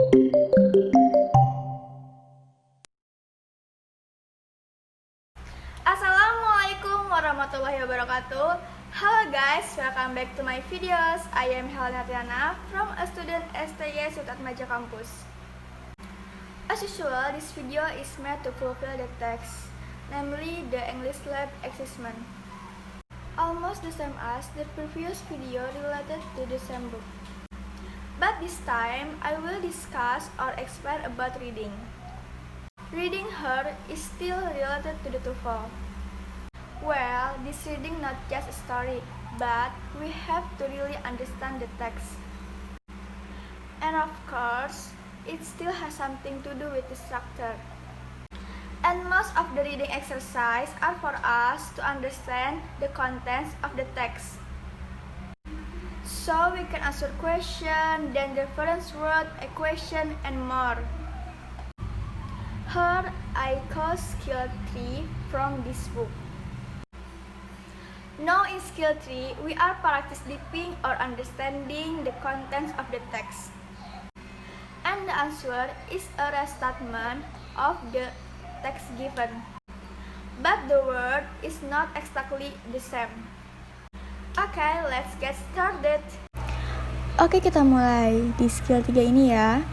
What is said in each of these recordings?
Assalamualaikum warahmatullahi wabarakatuh. Hello guys, welcome back to my videos. I am Helena Tiana from a student STY Sutatmaja Campus. As usual, this video is made to fulfill the text, namely the English Lab assessment. Almost the same as the previous video related to the same book. But this time, I will discuss or explain about reading. Reading Her is still related to the TOEFL. Well, this reading not just a story, but we have to really understand the text. And of course, it still has something to do with the structure. And most of the reading exercise are for us to understand the contents of the text. So we can answer question, then reference word, equation, and more. Her, I call skill 3 from this book. Now in skill 3, we are practice deeping or understanding the contents of the text. And the answer is a restatement of the text given. But the word is not exactly the same. Okay, let's get started. Oke, kita mulai di skill 3 ini ya.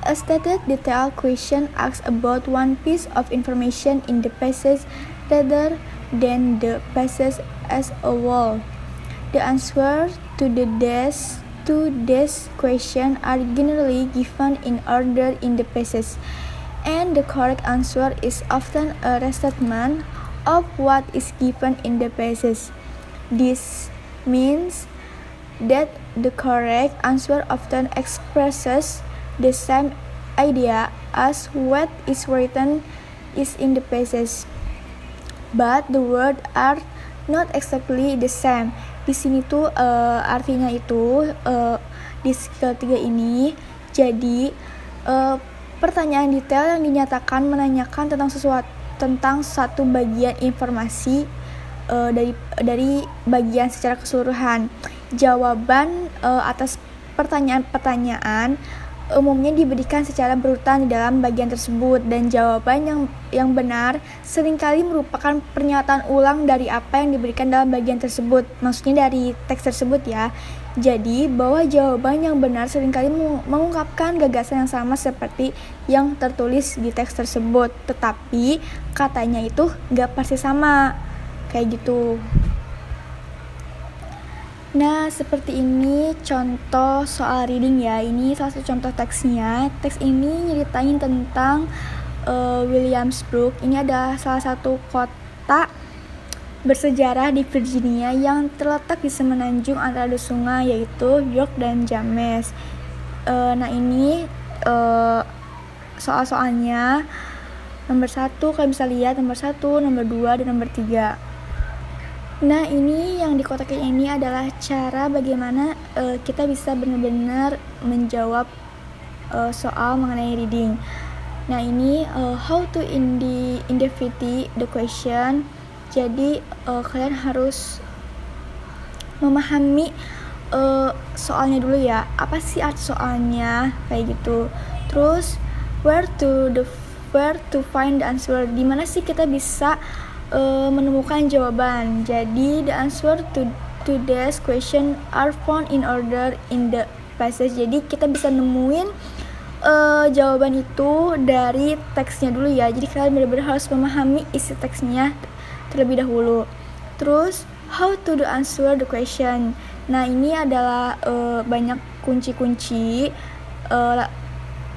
A stated detailed question asks about one piece of information in the passage rather than the passage as a whole. The answer to this question are generally given in order in the passage, and the correct answer is often a restatement of what is given in the passage. This means that the correct answer often expresses the same idea as what is written is in the passage, but the words are not exactly the same. Di sini tuh artinya itu di skill 3 ini jadi pertanyaan detail yang dinyatakan menanyakan tentang satu bagian informasi dari bagian secara keseluruhan. Jawaban atas pertanyaan-pertanyaan umumnya diberikan secara berurutan di dalam bagian tersebut, dan jawaban yang benar seringkali merupakan pernyataan ulang dari apa yang diberikan dalam bagian tersebut, maksudnya dari teks tersebut ya. Jadi bahwa jawaban yang benar seringkali mengungkapkan gagasan yang sama seperti yang tertulis di teks tersebut, tetapi katanya itu gak pasti sama kayak gitu. Nah, seperti ini contoh soal reading ya. Ini salah satu contoh teksnya. Teks ini nyeritain tentang Williamsburg. Ini adalah salah satu kota bersejarah di Virginia yang terletak di semenanjung antara dua sungai, yaitu York dan James. Nah, ini soal-soalnya nomor 1, kalian bisa lihat nomor 1, nomor 2, dan nomor 3. Nah, ini yang dikotakin ini adalah cara bagaimana kita bisa benar-benar menjawab soal mengenai reading. Nah, ini how to interpret the question. Jadi kalian harus memahami soalnya dulu ya. Apa sih arti soalnya kayak gitu. Terus where to find the answer. Di mana sih kita bisa menemukan jawaban. Jadi the answer to this question are found in order in the passage. Jadi kita bisa nemuin jawaban itu dari teksnya dulu ya. Jadi kalian benar-benar harus memahami isi teksnya terlebih dahulu. Terus how to answer the question. Nah, ini adalah banyak kunci-kunci,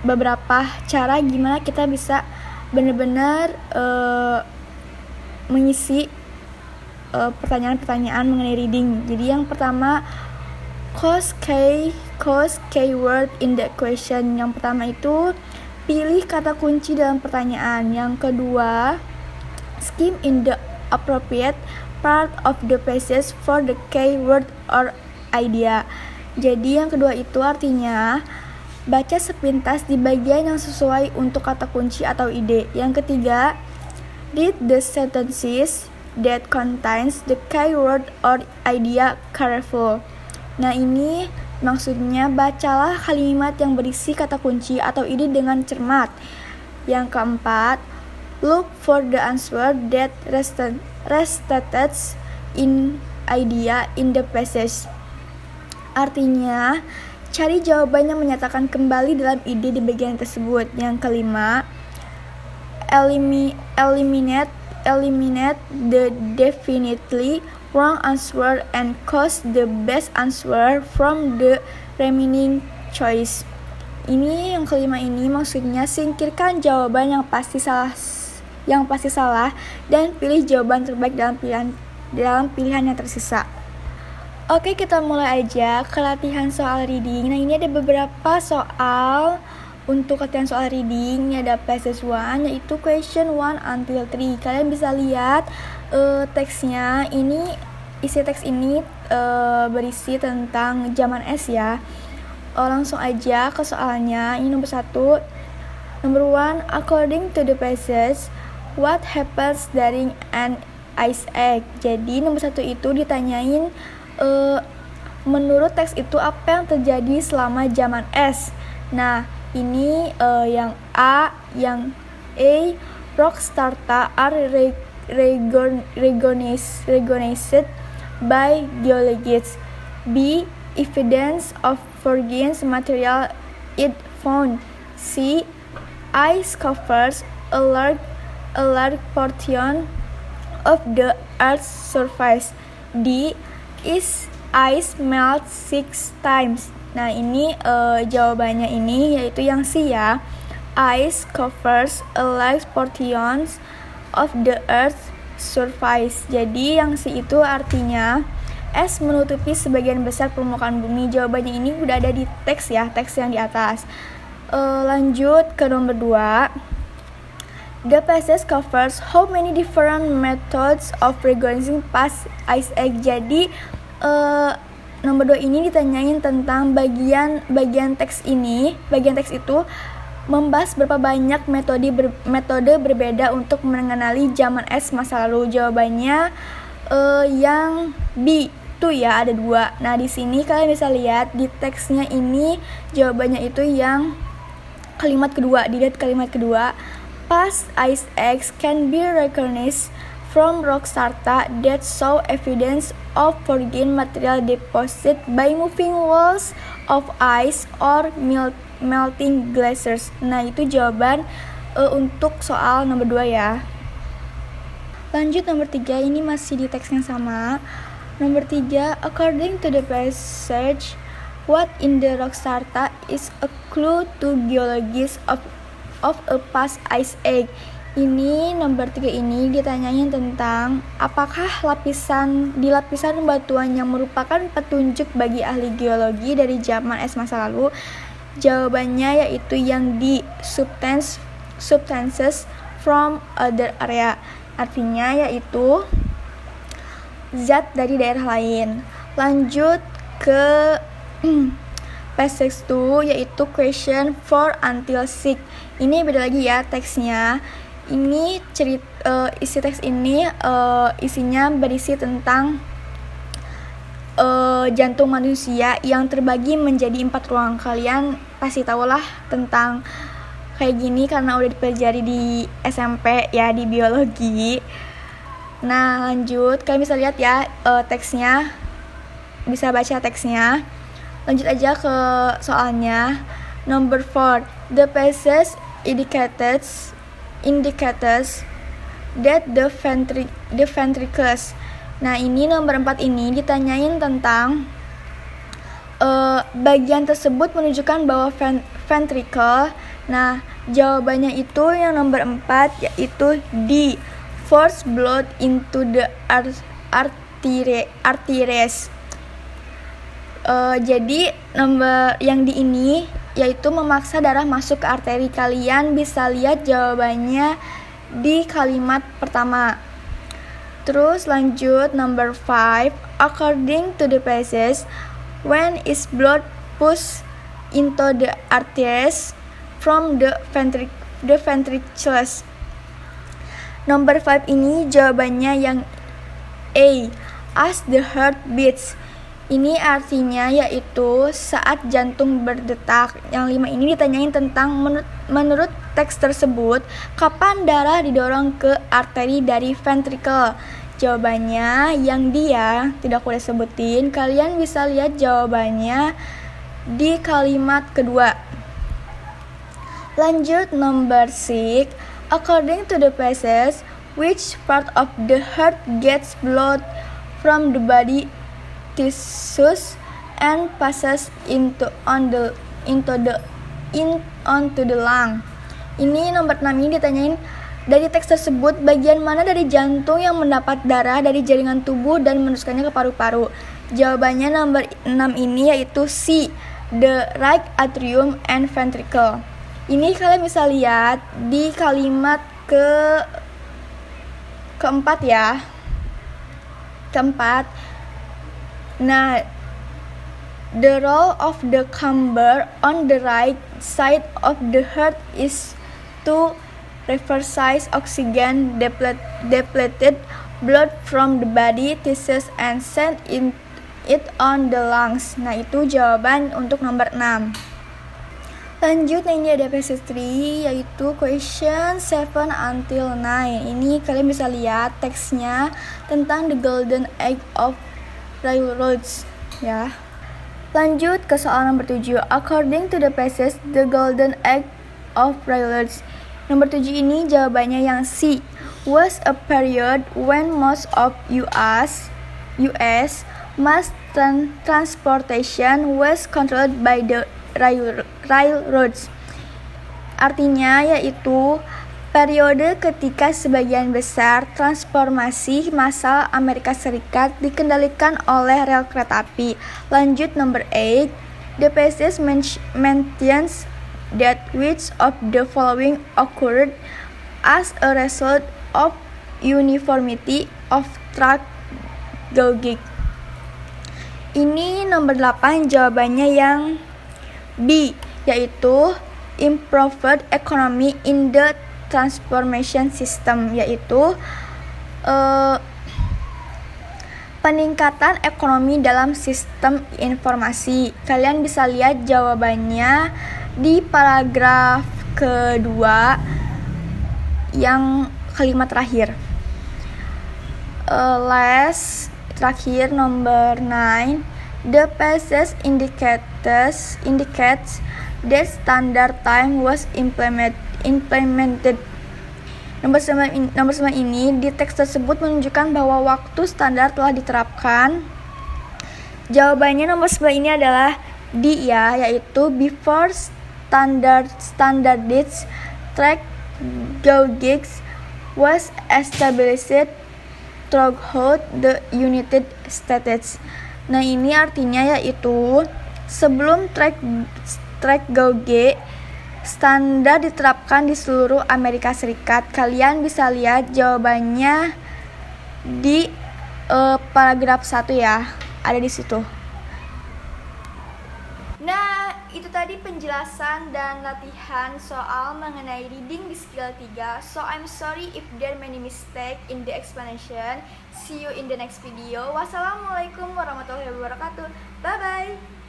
beberapa cara gimana kita bisa benar-benar mengisi pertanyaan-pertanyaan mengenai reading. Jadi yang pertama, cause keyword in the question. Yang pertama itu pilih kata kunci dalam pertanyaan. Yang kedua, skim in the appropriate part of the passage for the keyword or idea. Jadi yang kedua itu artinya baca sepintas di bagian yang sesuai untuk kata kunci atau ide. Yang ketiga, read the sentences that contains the keyword or idea careful. Nah, ini Maksudnya, bacalah kalimat yang berisi kata kunci atau ide dengan cermat. Yang keempat, look for the answer that restated in idea in the passage. Artinya, cari jawaban yang menyatakan kembali dalam ide di bagian tersebut. Yang kelima, eliminate the definitely wrong answer and choose the best answer from the remaining choice. Ini yang kelima ini maksudnya singkirkan jawaban yang pasti salah dan pilih jawaban terbaik dalam pilihan yang tersisa. Oke, kita mulai aja ke latihan soal reading. Nah, ini ada beberapa soal untuk latihan soal reading. Ini ada passage 1 yaitu question 1 until 3. Kalian bisa lihat teksnya. Isi teks ini berisi tentang zaman es ya. Langsung aja ke soalnya. Ini nomor 1. Number 1, according to the passage, what happens during an ice age? Jadi nomor 1 itu ditanyain menurut teks itu apa yang terjadi selama zaman es. Nah, ini yang A, rock strata are recognized by geologists. B, evidence of virgin material is found. C, ice covers a large portion of the Earth's surface. D, is ice melt 6 times. Nah, ini jawabannya ini yaitu yang C ya. Ice covers a large portion of the Earth's surface. Jadi yang C itu artinya es menutupi sebagian besar permukaan bumi. Jawabannya ini udah ada di teks ya, teks yang di atas. Lanjut ke nomor 2. The passage covers how many different methods of recognizing past ice age. Jadi nomor 2 ini ditanyain tentang bagian teks ini. Bagian teks itu membahas berapa banyak metode berbeda untuk mengenali zaman es masa lalu. Jawabannya yang B itu ya, ada 2. Nah, di sini kalian bisa lihat di teksnya ini jawabannya itu yang kalimat kedua. Dilihat kalimat kedua. Past ice age can be recognized from rock strata that show evidence of virgin material deposit by moving walls of ice or melting glaciers. Nah, itu jawaban untuk soal nomor 2 ya. Lanjut nomor 3, ini masih di teks yang sama. Nomor 3, according to the passage, what in the rock strata is a clue to geologists of a past ice age. Ini nomor 3 ini ditanyain tentang apakah lapisan batuan yang merupakan petunjuk bagi ahli geologi dari zaman es masa lalu. Jawabannya yaitu yang di substances from other area. Artinya yaitu zat dari daerah lain. Lanjut ke passage 2 yaitu question 4 until 6. Ini beda lagi ya teksnya. Ini isi teks ini isinya berisi tentang jantung manusia yang terbagi menjadi 4 ruang. Kalian pasti tahulah tentang kayak gini karena udah dipelajari di SMP ya, di biologi. Nah, lanjut kalian bisa lihat ya teksnya, bisa baca teksnya. Lanjut aja ke soalnya. Number 4, the passage indicates that the ventricles. Nah, ini nomor 4 ini ditanyain tentang bagian tersebut menunjukkan bahwa ventricle. Nah, jawabannya itu yang nomor 4 yaitu D, force blood into the arteries. Jadi nomor yang di ini yaitu memaksa darah masuk ke arteri. Kalian bisa lihat jawabannya di kalimat pertama. Terus lanjut number 5, according to the passage, when is blood pushed into the arteries from the ventricles. Number 5 ini jawabannya yang A, as the heart beats. Ini artinya yaitu saat jantung berdetak. Yang 5 ini ditanyain tentang menurut teks tersebut, kapan darah didorong ke arteri dari ventricle. Jawabannya yang dia tidak boleh sebutin. Kalian bisa lihat jawabannya di kalimat kedua. Lanjut number 6. According to the passage, which part of the heart gets blood from the body tissues and passes onto the lung? Ini nomor 6 ini ditanyain dari teks tersebut, bagian mana dari jantung yang mendapat darah dari jaringan tubuh dan meneruskannya ke paru-paru? Jawabannya nomor 6 ini yaitu C, the right atrium and ventricle. Ini kalian bisa lihat di kalimat keempat ya. Keempat. Nah, the role of the chamber on the right side of the heart is to reverse oxygen depleted blood from the body tissues and send it on the lungs. Nah, itu jawaban untuk nomor 6. Lanjut, ini ada passage 3 yaitu question 7 until 9. Ini kalian bisa lihat teksnya tentang the golden egg of railroads ya. Lanjut ke soal nomor 7. According to the passage, the golden egg of railroads. Nomor 7 ini jawabannya yang C, was a period when most of US mass transportation was controlled by the railroads. Artinya yaitu periode ketika sebagian besar transportasi massal Amerika Serikat dikendalikan oleh rel kereta api. Lanjut number 8. The passage mentions that which of the following occurred as a result of uniformity of track gauge. Ini nomor 8 jawabannya yang B, yaitu improved economy in the transformation system, yaitu peningkatan ekonomi dalam sistem informasi. Kalian bisa lihat jawabannya di paragraf kedua yang kalimat terakhir. Last terakhir nomor 9. The passage indicates that standard time was implemented. Nomor 9 ini di teks tersebut menunjukkan bahwa waktu standar telah diterapkan. Jawabannya nomor 9 ini adalah D ya, yaitu before standardized track gauges was established throughout the United States. Nah, ini artinya yaitu sebelum track gauge standar diterapkan di seluruh Amerika Serikat. Kalian bisa lihat jawabannya di paragraf 1 ya, ada di situ. Nah, itu tadi penjelasan dan latihan soal mengenai reading di skill 3. So, I'm sorry if there are many mistake in the explanation. See you in the next video. Wassalamualaikum warahmatullahi wabarakatuh. Bye-bye.